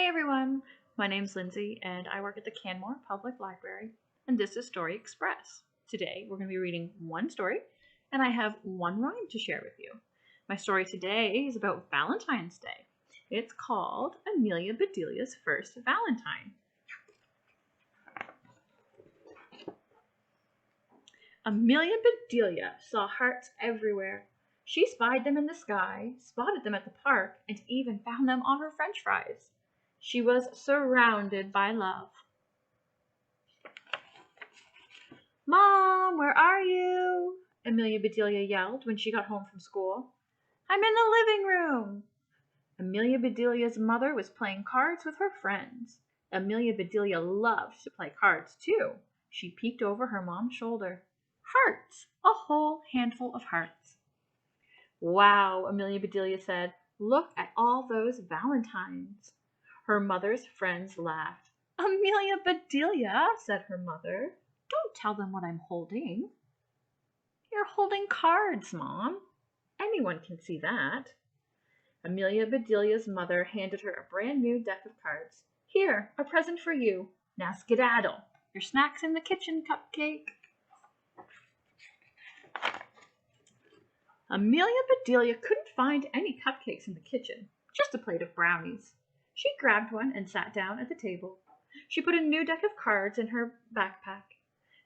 Hey everyone, my name's Lindsay and I work at the Canmore Public Library and this is Story Express. Today we're going to be reading one story and I have one rhyme to share with you. My story today is about Valentine's Day. It's called Amelia Bedelia's First Valentine. Amelia Bedelia saw hearts everywhere. She spied them in the sky, spotted them at the park, and even found them on her French fries. She was surrounded by love. "Mom, where are you?" Amelia Bedelia yelled when she got home from school. "I'm in the living room." Amelia Bedelia's mother was playing cards with her friends. Amelia Bedelia loved to play cards too. She peeked over her mom's shoulder. Hearts! A whole handful of hearts. "Wow," Amelia Bedelia said. "Look at all those valentines." Her mother's friends laughed. "Amelia Bedelia," said her mother, "don't tell them what I'm holding." "You're holding cards, Mom. Anyone can see that." Amelia Bedelia's mother handed her a brand new deck of cards. "Here, a present for you. Now skedaddle. Your snack's in the kitchen, Cupcake." Amelia Bedelia couldn't find any cupcakes in the kitchen, just a plate of brownies. She grabbed one and sat down at the table. She put a new deck of cards in her backpack.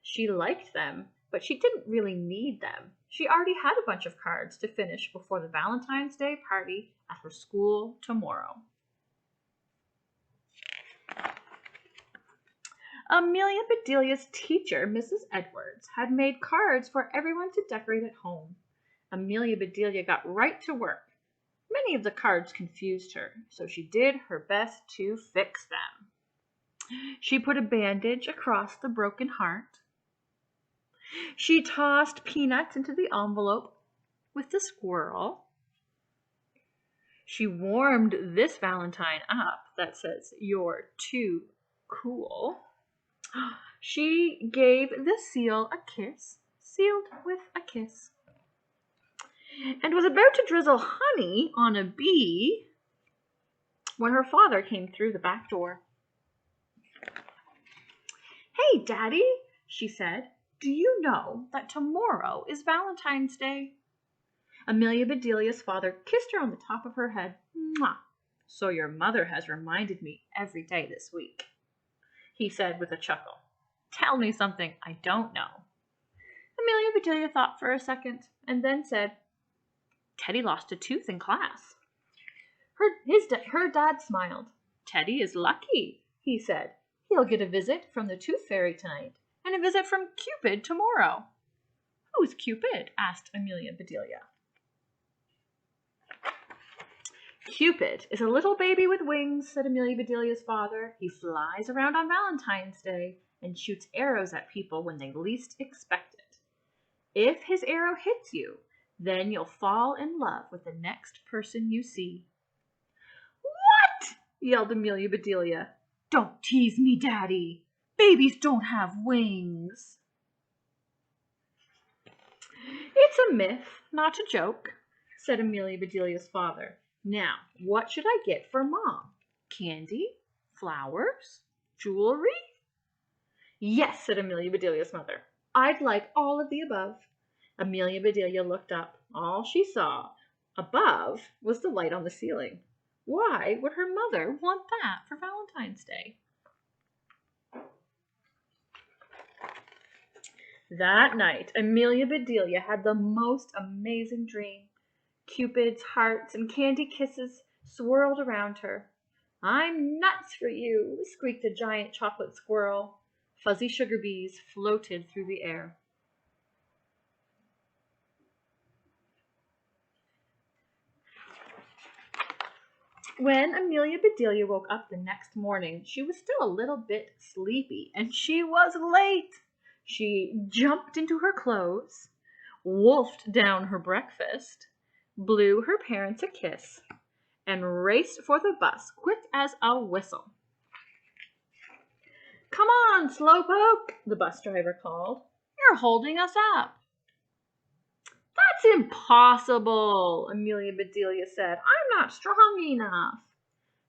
She liked them, but she didn't really need them. She already had a bunch of cards to finish before the Valentine's Day party at her school tomorrow. Amelia Bedelia's teacher, Mrs. Edwards, had made cards for everyone to decorate at home. Amelia Bedelia got right to work. Many of the cards confused her, so she did her best to fix them. She put a bandage across the broken heart. She tossed peanuts into the envelope with the squirrel. She warmed this Valentine up that says, "You're too cool." She gave the seal a kiss, sealed with a kiss, and was about to drizzle honey on a bee when her father came through the back door. "Hey, Daddy," she said, "do you know that tomorrow is Valentine's Day?" Amelia Bedelia's father kissed her on the top of her head. "Mwah! So your mother has reminded me every day this week," he said with a chuckle. "Tell me something I don't know." Amelia Bedelia thought for a second and then said, "Teddy lost a tooth in class." Her dad smiled. "Teddy is lucky," he said. "He'll get a visit from the Tooth Fairy tonight and a visit from Cupid tomorrow." "Who's Cupid?" asked Amelia Bedelia. "Cupid is a little baby with wings," said Amelia Bedelia's father. "He flies around on Valentine's Day and shoots arrows at people when they least expect it. If his arrow hits you, then you'll fall in love with the next person you see." "What?" yelled Amelia Bedelia. "Don't tease me, Daddy. Babies don't have wings." "It's a myth, not a joke," said Amelia Bedelia's father. "Now, what should I get for Mom? Candy? Flowers? Jewelry?" "Yes," said Amelia Bedelia's mother. "I'd like all of the above." Amelia Bedelia looked up. All she saw above was the light on the ceiling. Why would her mother want that for Valentine's Day? That night, Amelia Bedelia had the most amazing dream. Cupid's hearts and candy kisses swirled around her. "I'm nuts for you," squeaked a giant chocolate squirrel. Fuzzy sugar bees floated through the air. When Amelia Bedelia woke up the next morning, she was still a little bit sleepy, and she was late. She jumped into her clothes, wolfed down her breakfast, blew her parents a kiss, and raced for the bus quick as a whistle. "Come on, Slowpoke," the bus driver called. "You're holding us up." "That's impossible," Amelia Bedelia said. "I'm not strong enough."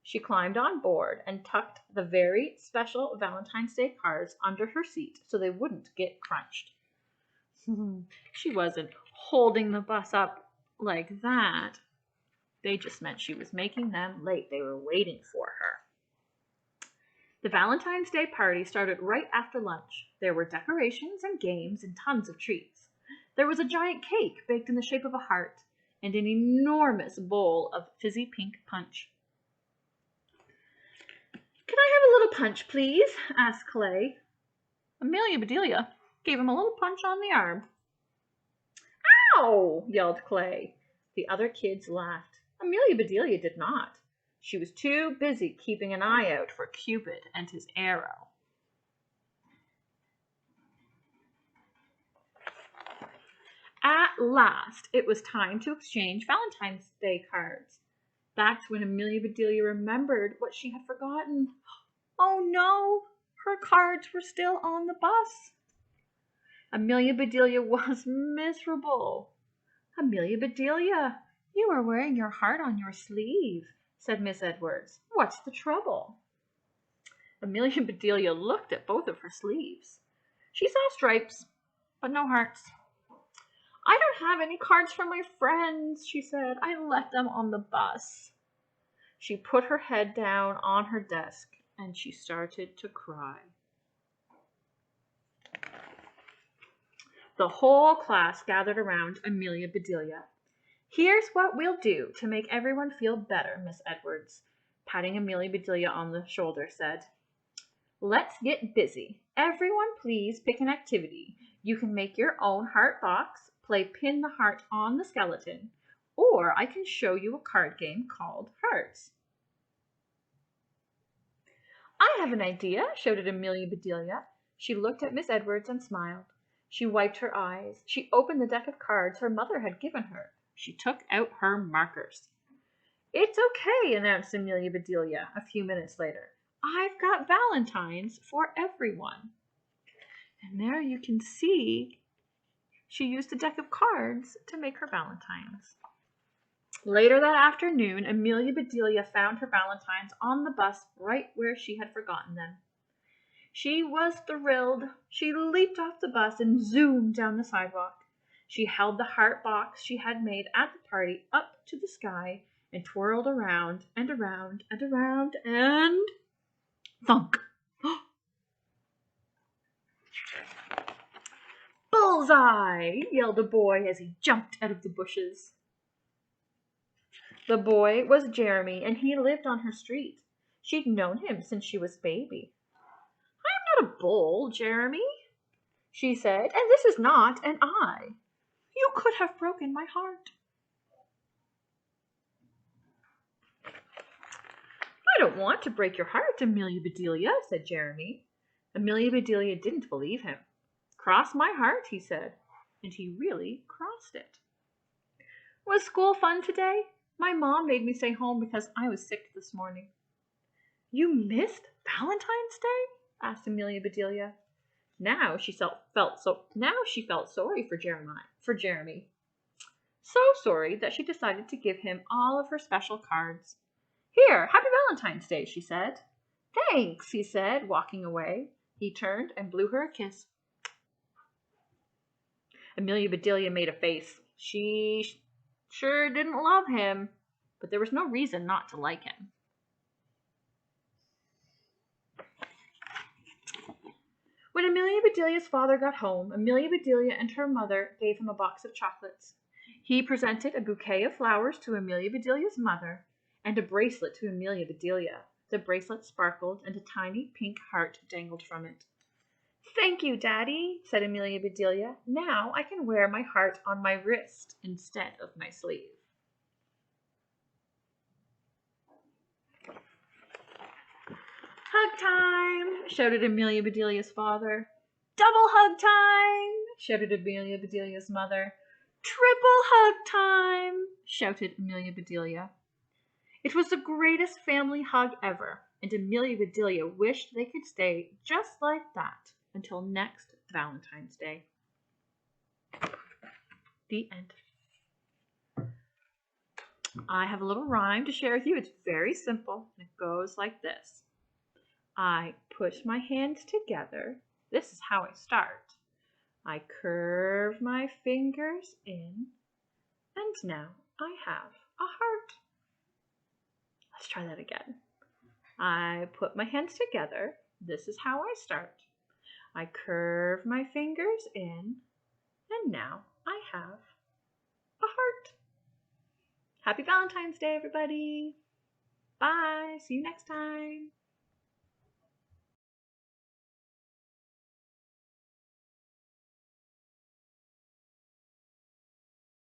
She climbed on board and tucked the very special Valentine's Day cards under her seat so they wouldn't get crunched. She wasn't holding the bus up like that. They just meant she was making them late. They were waiting for her. The Valentine's Day party started right after lunch. There were decorations and games and tons of treats. There was a giant cake baked in the shape of a heart and an enormous bowl of fizzy pink punch. "Can I have a little punch, please?" asked Clay. Amelia Bedelia gave him a little punch on the arm. "Ow!" yelled Clay. The other kids laughed. Amelia Bedelia did not. She was too busy keeping an eye out for Cupid and his arrow. At last, it was time to exchange Valentine's Day cards. That's when Amelia Bedelia remembered what she had forgotten. Oh no, her cards were still on the bus. Amelia Bedelia was miserable. "Amelia Bedelia, you are wearing your heart on your sleeve," said Miss Edwards. "What's the trouble?" Amelia Bedelia looked at both of her sleeves. She saw stripes, but no hearts. "I don't have any cards from my friends," she said. "I left them on the bus." She put her head down on her desk and she started to cry. The whole class gathered around Amelia Bedelia. "Here's what we'll do to make everyone feel better," Miss Edwards, patting Amelia Bedelia on the shoulder, said. "Let's get busy. Everyone please pick an activity. You can make your own heart box, play pin the heart on the skeleton, or I can show you a card game called Hearts." "I have an idea," shouted Amelia Bedelia. She looked at Miss Edwards and smiled. She wiped her eyes. She opened the deck of cards her mother had given her. She took out her markers. "It's okay," announced Amelia Bedelia a few minutes later. "I've got valentines for everyone." And there you can see she used a deck of cards to make her valentines. Later that afternoon, Amelia Bedelia found her valentines on the bus right where she had forgotten them. She was thrilled. She leaped off the bus and zoomed down the sidewalk. She held the heart box she had made at the party up to the sky and twirled around and around and around and thunk! "Bullseye!" yelled a boy as he jumped out of the bushes. The boy was Jeremy, and he lived on her street. She'd known him since she was a baby. "I'm not a bull, Jeremy," she said, "and this is not an eye. You could have broken my heart." "I don't want to break your heart, Amelia Bedelia," said Jeremy. Amelia Bedelia didn't believe him. "Cross my heart," he said, and he really crossed it. "Was school fun today? My mom made me stay home because I was sick this morning." "You missed Valentine's Day?" asked Amelia Bedelia. Now she felt sorry for Jeremy. So sorry that she decided to give him all of her special cards. "Here, happy Valentine's Day," she said. "Thanks," he said, walking away. He turned and blew her a kiss. Amelia Bedelia made a face. She sure didn't love him, but there was no reason not to like him. When Amelia Bedelia's father got home, Amelia Bedelia and her mother gave him a box of chocolates. He presented a bouquet of flowers to Amelia Bedelia's mother and a bracelet to Amelia Bedelia. The bracelet sparkled and a tiny pink heart dangled from it. "Thank you, Daddy," said Amelia Bedelia. "Now I can wear my heart on my wrist instead of my sleeve." "Hug time!" shouted Amelia Bedelia's father. "Double hug time!" shouted Amelia Bedelia's mother. "Triple hug time!" shouted Amelia Bedelia. It was the greatest family hug ever, and Amelia Bedelia wished they could stay just like that until next Valentine's Day. The end. I have a little rhyme to share with you. It's very simple. It goes like this. I push my hands together. This is how I start. I curve my fingers in, and now I have a heart. Let's try that again. I put my hands together. This is how I start. I curve my fingers in, and now I have a heart. Happy Valentine's Day, everybody. Bye. See you next time.